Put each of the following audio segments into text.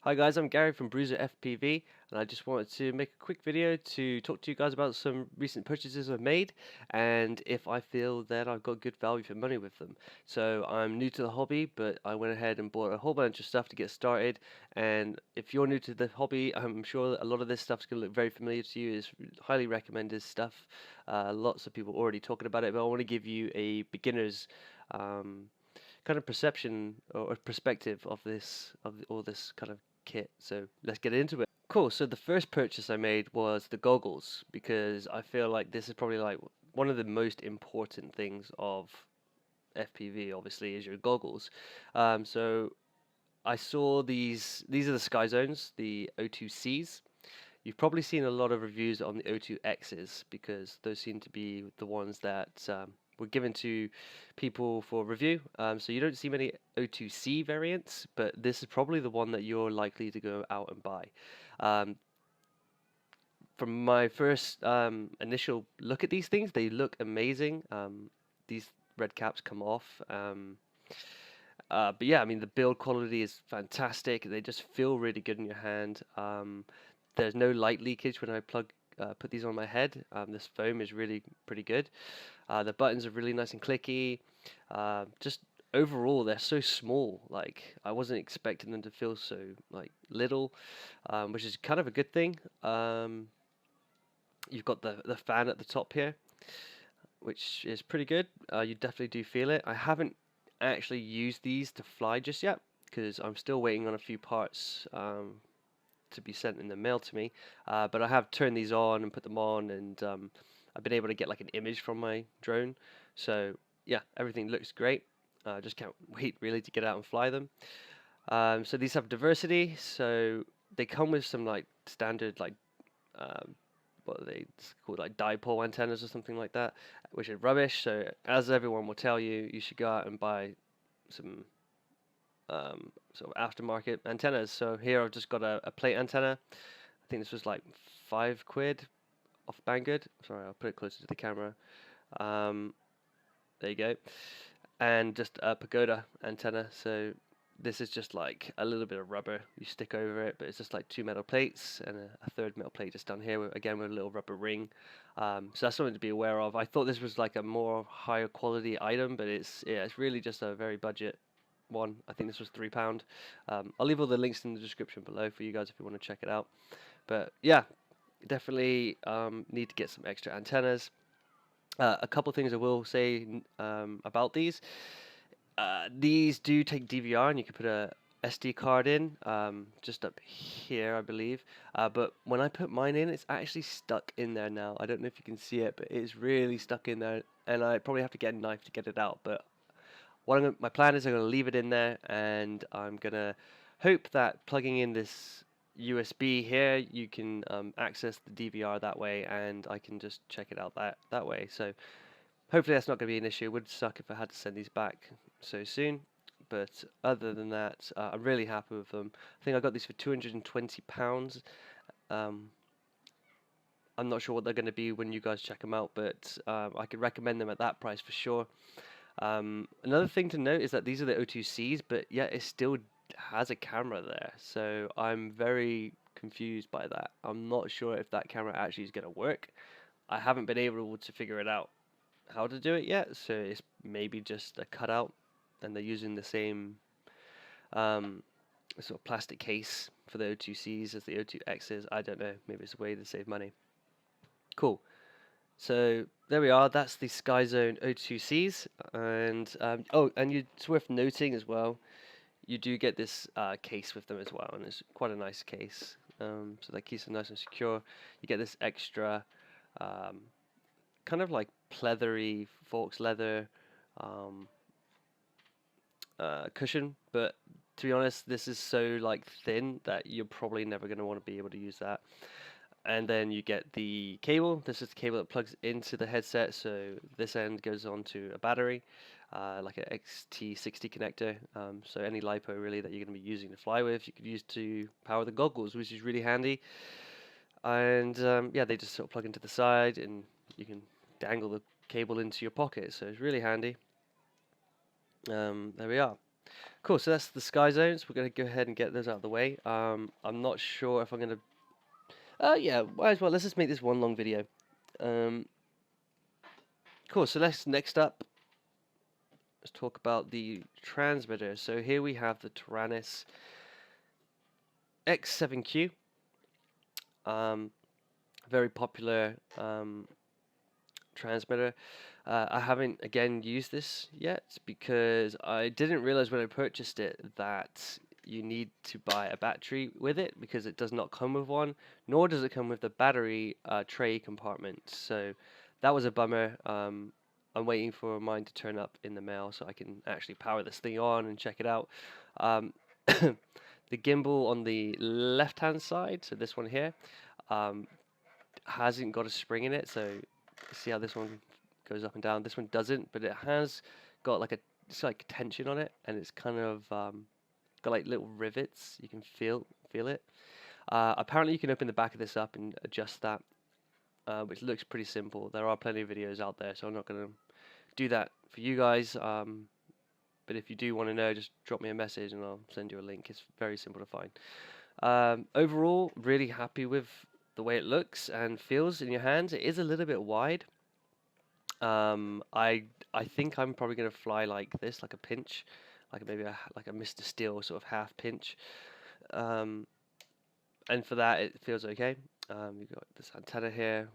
Hi guys, I'm Gary from Brewzer FPV, and I just wanted to make a quick video to talk to you guys about some recent purchases I've made and if I feel that I've got good value for money with them. So I'm new to the hobby, but I went ahead and bought a whole bunch of stuff to get started, and if you're new to the hobby, I'm sure a lot of this stuff's going to look very familiar to you. It's highly recommended stuff. Lots of people already talking about it, but I want to give you a beginner's kind of perception or perspective of all this kind of kit. So let's get into it. Cool. So the first purchase I made was the goggles because I feel like this is probably like one of the most important things of FPV. Obviously, is your goggles. So I saw these. These are the Skyzones, the O2Cs. You've probably seen a lot of reviews on the O2Xs because those seem to be the ones that were given to people for review. So you don't see many O2C variants, but this is probably the one that you're likely to go out and buy. Um, from my first initial look at these things, they look amazing. These red caps come off. But yeah, I mean, the build quality is fantastic. They just feel really good in your hand. There's no light leakage when I put these on my head. This foam is really pretty good. The buttons are really nice and clicky. Just overall, they're so small. Like I wasn't expecting them to feel so like little, which is kind of a good thing. You've got the fan at the top here, which is pretty good. You definitely do feel it. I haven't actually used these to fly just yet because I'm still waiting on a few parts to be sent in the mail to me. But I have turned these on and put them on, and I've been able to get like an image from my drone. So yeah, everything looks great. Just can't wait really to get out and fly them. So these have diversity. So they come with some like standard like um, what are they called, like dipole antennas or something like that, which is rubbish. So as everyone will tell you, you should go out and buy some sort of aftermarket antennas. So here I've just got a plate antenna. I think this was like £5 off Banggood. Sorry, I'll put it closer to the camera. Um, there you go. And just a pagoda antenna. So this is just like a little bit of rubber you stick over it, but it's just like two metal plates and a third metal plate just down here, again with a little rubber ring. So that's something to be aware of. I thought this was like a more higher quality item, but it's really just a very budget one. I think this was £3. I'll leave all the links in the description below for you guys if you want to check it out. But yeah, definitely need to get some extra antennas. A couple things I will say about these. These do take DVR, and you can put a SD card in just up here, I believe. But when I put mine in, it's actually stuck in there now. I don't know if you can see it, but it's really stuck in there, and I probably have to get a knife to get it out. But my plan is I'm going to leave it in there, and I'm going to hope that plugging in this USB here, you can access the DVR that way, and I can just check it out that way. So hopefully that's not going to be an issue. It would suck if I had to send these back so soon. But other than that, I'm really happy with them. I think I got these for £220. Um, I'm not sure what they're going to be when you guys check them out, but I could recommend them at that price for sure. Another thing to note is that these are the O2Cs, but yet it still has a camera there. So I'm very confused by that. I'm not sure if that camera actually is going to work. I haven't been able to figure it out how to do it yet, so it's maybe just a cutout and they're using the same sort of plastic case for the O2Cs as the O2Xs. I don't know, maybe it's a way to save money. Cool. So there we are. That's the Skyzone O2Cs, and oh, and it's worth noting as well, you do get this case with them as well, and it's quite a nice case. So that keeps them nice and secure. You get this extra kind of like pleathery Forks leather cushion, but to be honest, this is so like thin that you're probably never going to want to be able to use that. And then you get the cable. This is the cable that plugs into the headset, so this end goes onto a battery, like an XT60 connector. So any LiPo really that you're going to be using to fly with, you could use to power the goggles, which is really handy. And yeah, they just sort of plug into the side, and you can dangle the cable into your pocket, so it's really handy. There we are. Cool, so that's the sky zones. We're going to go ahead and get those out of the way. I'm not sure if I'm going to... yeah, might as well. Let's just make this one long video. Cool, so next up, let's talk about the transmitter. So here we have the Tarannis X7Q. Very popular transmitter. I haven't again used this yet because I didn't realize when I purchased it that you need to buy a battery with it because it does not come with one, nor does it come with the battery tray compartment. So that was a bummer. I'm waiting for mine to turn up in the mail so I can actually power this thing on and check it out. The gimbal on the left hand side, so this one here, hasn't got a spring in it, so see how this one goes up and down. This one doesn't, but it has got like it's like tension on it, and it's kind of got like little rivets. You can feel it. Apparently, you can open the back of this up and adjust that, which looks pretty simple. There are plenty of videos out there, so I'm not going to do that for you guys. But if you do want to know, just drop me a message and I'll send you a link. It's very simple to find. Overall, really happy with the way it looks and feels in your hands. It is a little bit wide. I think I'm probably going to fly like this, like a pinch, like maybe like a Mr. Steel sort of half pinch. And for that, it feels okay. You've got this antenna here,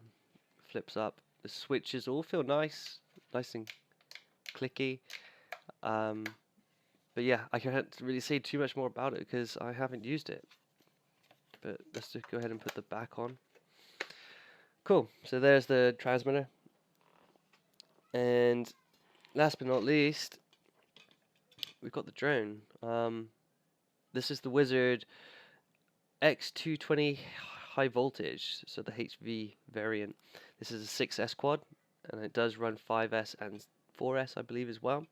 flips up. The switches all feel nice and clicky. But yeah, I can't really say too much more about it because I haven't used it. But let's just go ahead and put the back on. Cool, so there's the transmitter. And last but not least, we've got the drone. This is the Wizard X220 high voltage, so the HV variant. This is a 6S quad, and it does run 5S and 4S, I believe, as well.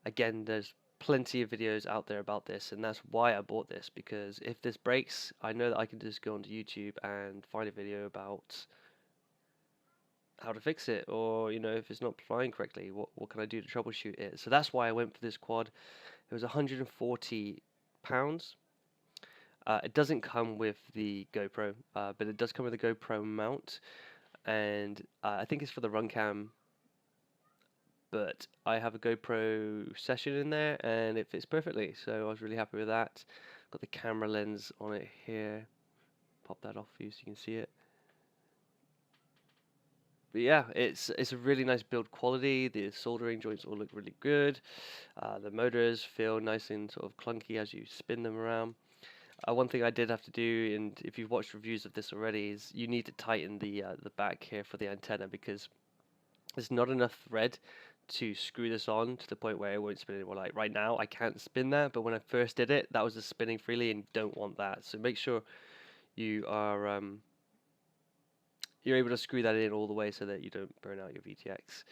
Again, there's plenty of videos out there about this, and that's why I bought this, because if this breaks, I know that I can just go onto YouTube and find a video about how to fix it, or if it's not flying correctly, what can I do to troubleshoot it. So that's why I went for this quad. It was £140. It doesn't come with the GoPro, but it does come with a GoPro mount, and I think it's for the run cam, but I have a GoPro session in there and it fits perfectly, so I was really happy with that. Got the camera lens on it here. Pop that off for you so you can see it. But yeah, it's a really nice build quality. The soldering joints all look really good. The motors feel nice and sort of clunky as you spin them around. One thing I did have to do, and if you've watched reviews of this already, is you need to tighten the back here for the antenna because there's not enough thread to screw this on to the point where it won't spin anymore. Like right now, I can't spin that, but when I first did it, that was just spinning freely, and you don't want that. So make sure you are you're able to screw that in all the way so that you don't burn out your VTX.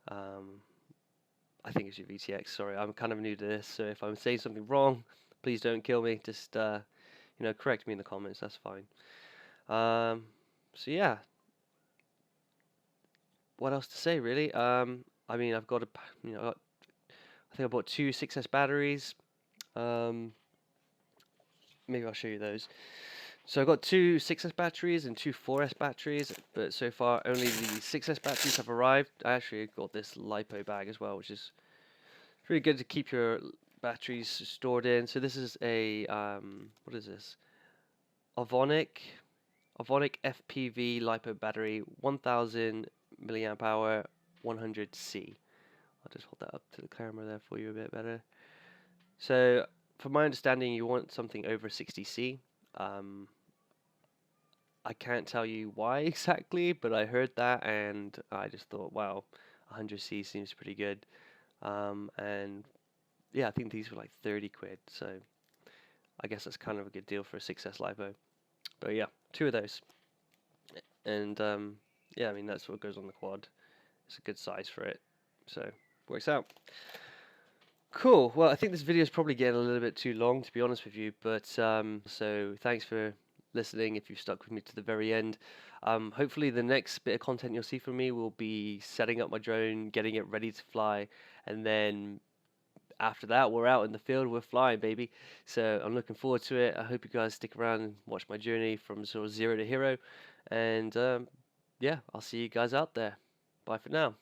I think it's your VTX. Sorry, I'm kind of new to this, so if I'm saying something wrong, please don't kill me. Just correct me in the comments. That's fine. So yeah. What else to say, really? I mean, I've got I think I bought two 6S batteries. Maybe I'll show you those. So I've got two 6S batteries and two 4S batteries, but so far only the 6S batteries have arrived. I actually got this LiPo bag as well, which is really good to keep your batteries stored in. So this is a what is this? Avonic FPV LiPo battery, 1000 milliamp hour, 100C. I'll just hold that up to the camera there for you a bit better. So, from my understanding, you want something over 60C. I can't tell you why exactly, but I heard that and I just thought, wow, 100C seems pretty good. And yeah, I think these were like 30 quid, so I guess that's kind of a good deal for a 6S LiPo. But yeah, two of those. And yeah, I mean, that's what goes on the quad. It's a good size for it, so works out. Cool. Well, I think this video is probably getting a little bit too long, to be honest with you, but so thanks for listening if you've stuck with me to the very end. Hopefully the next bit of content you'll see from me will be setting up my drone, getting it ready to fly, and then after that, we're out in the field, we're flying, baby. So I'm looking forward to it. I hope you guys stick around and watch my journey from sort of zero to hero. And yeah, I'll see you guys out there. Bye for now.